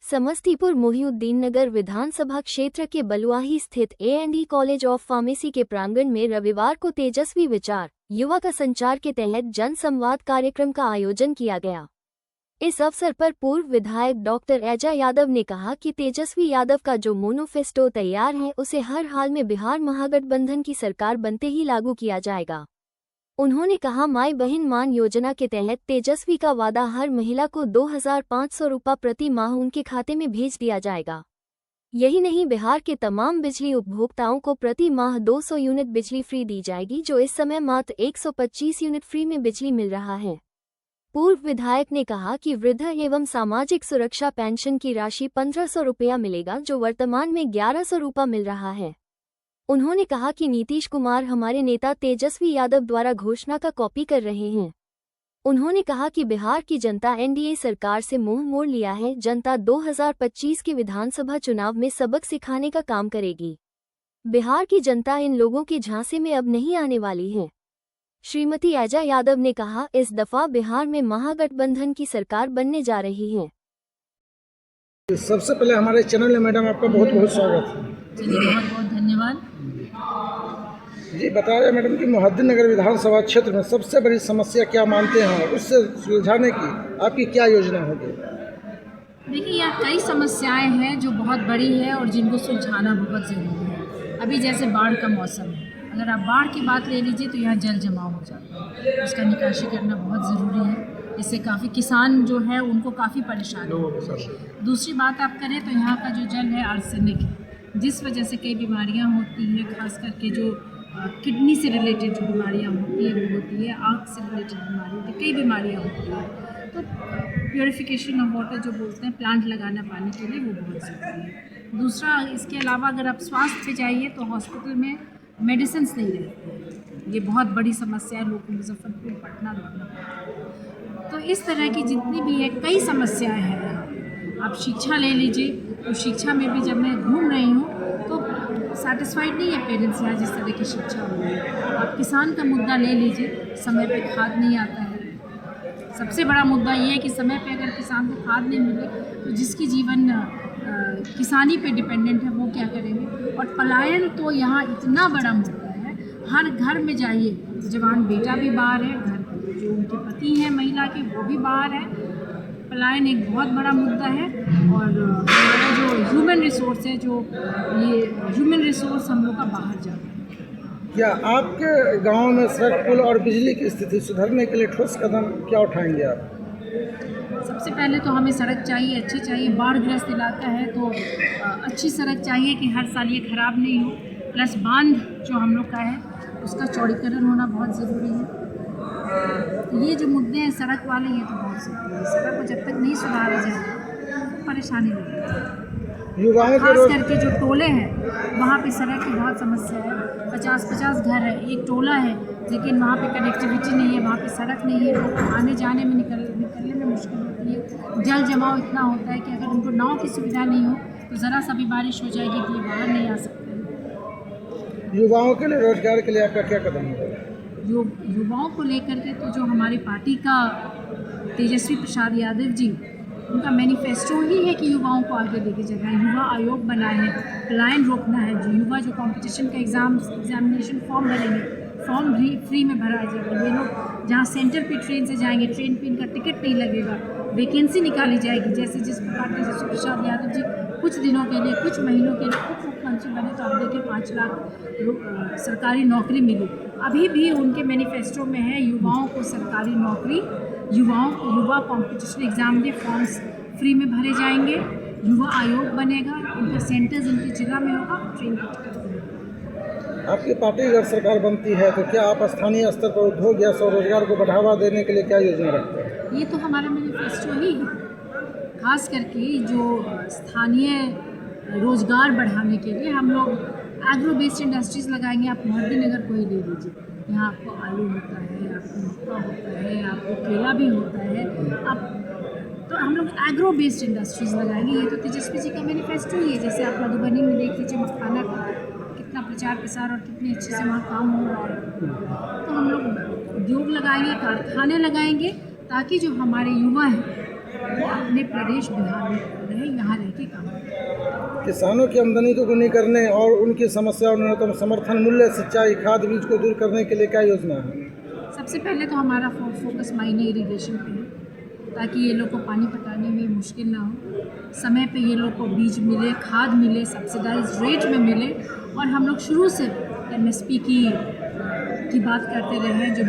समस्तीपुर मोहिउद्दीन नगर विधानसभा क्षेत्र के बलुआही स्थित A&E कॉलेज ऑफ फार्मेसी के प्रांगण में रविवार को तेजस्वी विचार युवा का संचार के तहत जन संवाद कार्यक्रम का आयोजन किया गया। इस अवसर पर पूर्व विधायक डॉक्टर अजय यादव ने कहा कि तेजस्वी यादव का जो मैनिफेस्टो तैयार है उसे हर हाल में बिहार महागठबंधन की सरकार बनते ही लागू किया जाएगा। उन्होंने कहा, माई बहन मान योजना के तहत तेजस्वी का वादा हर महिला को 2500 रुपये प्रति माह उनके खाते में भेज दिया जाएगा। यही नहीं, बिहार के तमाम बिजली उपभोक्ताओं को प्रति माह 200 यूनिट बिजली फ्री दी जाएगी, जो इस समय मात्र 125 यूनिट फ्री में बिजली मिल रहा है। पूर्व विधायक ने कहा कि वृद्ध एवं सामाजिक सुरक्षा पेंशन की राशि 1500 रुपया मिलेगा, जो वर्तमान में 1100 रुपये मिल रहा है। उन्होंने कहा कि नीतीश कुमार हमारे नेता तेजस्वी यादव द्वारा घोषणा का कॉपी कर रहे हैं। उन्होंने कहा कि बिहार की जनता NDA सरकार से मुंह मोड़ लिया है। जनता 2025 के विधानसभा चुनाव में सबक सिखाने का काम करेगी। बिहार की जनता इन लोगों के झांसे में अब नहीं आने वाली है। श्रीमती अजय यादव ने कहा, इस दफा बिहार में महागठबंधन की सरकार बनने जा रही है। सबसे पहले हमारे चैनल में मैडम आपका बहुत बहुत स्वागत है। बहुत बहुत धन्यवाद जी, बताया मैडम कि मोहिउद्दीन नगर विधानसभा क्षेत्र में सबसे बड़ी समस्या क्या मानते हैं, उससे सुलझाने की आपकी क्या योजना होगी? देखिए, यहाँ कई समस्याएं हैं जो बहुत बड़ी है और जिनको सुलझाना बहुत ज़रूरी है। अभी जैसे बाढ़ का मौसम है, अगर आप बाढ़ की बात ले लीजिए तो यहाँ जल जमाव हो जाता है, उसका निकासी करना बहुत ज़रूरी है। इससे काफ़ी किसान जो है उनको काफ़ी परेशानी होती है। दूसरी बात आप करें तो यहाँ का जो जल है आर्सेनिक है, जिस वजह से कई बीमारियाँ होती हैं, खास करके जो किडनी से रिलेटेड जो बीमारियाँ होती है वो होती है, आँख से रिलेटेड बीमारी होती है, कई बीमारियाँ होती हैं। तो प्योरीफिकेशन ऑफ वाटर जो बोलते हैं, प्लांट लगाना पानी के लिए, वो बहुत ज़रूरी है। दूसरा, इसके अलावा अगर आप स्वास्थ्य पे जाइए तो हॉस्पिटल में मेडिसिन नहीं रहती, ये बहुत बड़ी समस्या है। लोगों को मुजफ्फरपुर, पटना दौड़ना पड़ता है। तो इस तरह की जितनी भी है कई समस्याएँ हैं। आप शिक्षा ले लीजिए, तो शिक्षा में भी जब मैं घूम रही हूँ तो सेटिस्फाइड नहीं है पेरेंट्स यहाँ जिस तरह की शिक्षा हो रही है। आप किसान का मुद्दा ले लीजिए, समय पे खाद नहीं आता है। सबसे बड़ा मुद्दा ये है कि समय पे अगर किसान को खाद नहीं मिले तो जिसकी जीवन किसानी पे डिपेंडेंट है वो क्या करेंगे। और पलायन तो यहाँ इतना बड़ा मुद्दा है, हर घर में जाइए, जवान बेटा भी बाहर है, घर जो उनके पति हैं महिला के वो भी बाहर है। पलायन एक बहुत बड़ा मुद्दा है। और हमारा जो ह्यूमन रिसोर्स है, जो ये ह्यूमन रिसोर्स हम लोग का बाहर जा रहा है। क्या आपके गांव में सड़क, पुल और बिजली की स्थिति सुधारने के लिए ठोस कदम क्या उठाएंगे आप? सबसे पहले तो हमें सड़क चाहिए, अच्छी चाहिए। बाढ़ग्रस्त इलाका है तो अच्छी सड़क चाहिए कि हर साल ये ख़राब नहीं हो। प्लस बांध जो हम लोग का है उसका चौड़ीकरण होना बहुत ज़रूरी है। ये जो मुद्दे हैं सड़क वाले, ये तो बहुत ज़रूरी है। सड़क को जब तक नहीं सुधारा जाए तो परेशानी होगी। युवाओं खास करके जो टोले हैं वहाँ पे सड़क की बहुत समस्या है। 50-50 घर है, एक टोला है, लेकिन वहाँ पे कनेक्टिविटी नहीं है, वहाँ पे सड़क नहीं है। लोग आने जाने में निकलने में मुश्किल होती है। जल जमाव इतना होता है कि अगर उनको नाव की सुविधा नहीं हो तो ज़रा सा भी बारिश हो जाएगी तो ये बाहर नहीं आ सकते। युवाओं के लिए रोजगार के लिए आपका क्या कदम होगा? युवाओं को लेकर के तो जो हमारी पार्टी का तेजस्वी प्रसाद यादव जी, उनका मैनिफेस्टो ही है कि युवाओं को आगे लेके जाना है। युवा आयोग बनाए हैं, पलायन रोकना है। जो युवा जो कंपटीशन का एग्जामिनेशन फॉर्म भरेंगे, फॉर्म भी फ्री में भरा जाएगा। ये लोग जहाँ सेंटर पे ट्रेन से जाएंगे, ट्रेन पे इनका टिकट नहीं लगेगा, वैकेंसी निकाली जाएगी। जैसे जिस प्रकार तेजस्वी प्रसाद यादव जी कुछ दिनों के लिए, कुछ महीनों के लिए कुछ मुख्यमंत्री बने तो अब देखिए 5 लाख सरकारी नौकरी मिली। अभी भी उनके मैनिफेस्टो में है युवाओं को सरकारी नौकरी, युवा कंपटीशन एग्ज़ाम के फॉर्म्स फ्री में भरे जाएंगे, युवा आयोग बनेगा, उनका सेंटर्स उनके जिला में होगा, ट्रेन का टिकट मिलेगा। आपकी पार्टी अगर सरकार बनती है तो क्या आप स्थानीय स्तर पर उद्योग या स्वरोजगार को बढ़ावा देने के लिए क्या योजना रखते हैं? ये तो हमारा मैनिफेस्टो ही है। खास करके जो स्थानीय रोज़गार बढ़ाने के लिए हम लोग एग्रो बेस्ड इंडस्ट्रीज़ लगाएंगे। आप मोहिउद्दीन नगर को ही ले लीजिए, यहाँ आपको आलू होता है, आपको मक्का होता है, आपको केला भी होता है। तो हम लोग एग्रो बेस्ड इंडस्ट्रीज़ लगाएंगे। ये तो तेजस्वी जी का मैनिफेस्टो ही है। जैसे आप मधुबनी में देख लीजिए, मखाना का कितना प्रचार प्रसार और कितने अच्छे से वहाँ काम हो रहा है। तो हम लोग उद्योग लगाएंगे, कारखाने लगाएंगे, ताकि जो हमारे युवा हैं वो अपने प्रदेश बिहार में रहे, यहाँ रह के काम करें। किसानों की आमदनी दोगुनी करने और उनकी समस्या और न्यूनतम समर्थन मूल्य, सिंचाई, खाद बीज को दूर करने के लिए क्या योजना है? सबसे पहले तो हमारा फोकस माइने इरिगेशन पे है, ताकि ये लोग को पानी पटाने में मुश्किल ना हो, समय पे ये लोग को बीज मिले, खाद मिले, सब्सिडाइज रेट में मिले। और हम लोग शुरू से MSP की बात करते रहे हैं, जो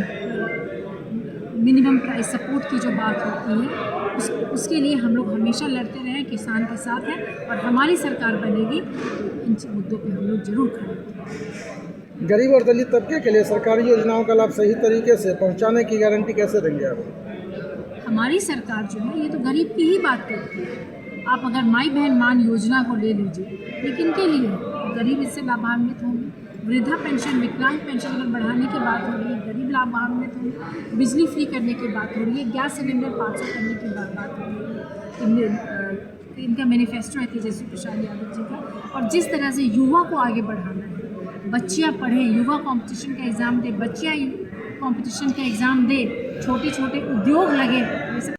मिनिमम प्राइस सपोर्ट की जो बात होती है उसके लिए हम लोग हमेशा लड़ते रहे, किसान के साथ हैं और हमारी सरकार बनेगी तो इन मुद्दों पे हम लोग जरूर खड़े होंगे। गरीब और दलित तबके के लिए सरकारी योजनाओं का लाभ सही तरीके से पहुंचाने की गारंटी कैसे देंगे आप? हमारी सरकार जो है ये तो गरीब की ही बात करती है। आप अगर माई बहन मान योजना को ले लीजिए, लेकिन के लिए गरीब इससे लाभान्वित होंगे। वृद्धा पेंशन, विकलांग पेंशन अगर बढ़ाने की बात हो रही है, गरीब लाभान्वित होंगे। बिजली फ्री करने की बात हो रही है, गैस सिलेंडर 500 करने की बात हो रही है। इनका मैनिफेस्टो है तेजस्वी प्रसाद यादव जी का। और जिस तरह से युवा को आगे बढ़ाना है, बच्चियाँ पढ़ें, युवा कंपटीशन का एग्ज़ाम दे, बच्चियाँ कंपटीशन का एग्ज़ाम दे, छोटे छोटे उद्योग लगे, ये सब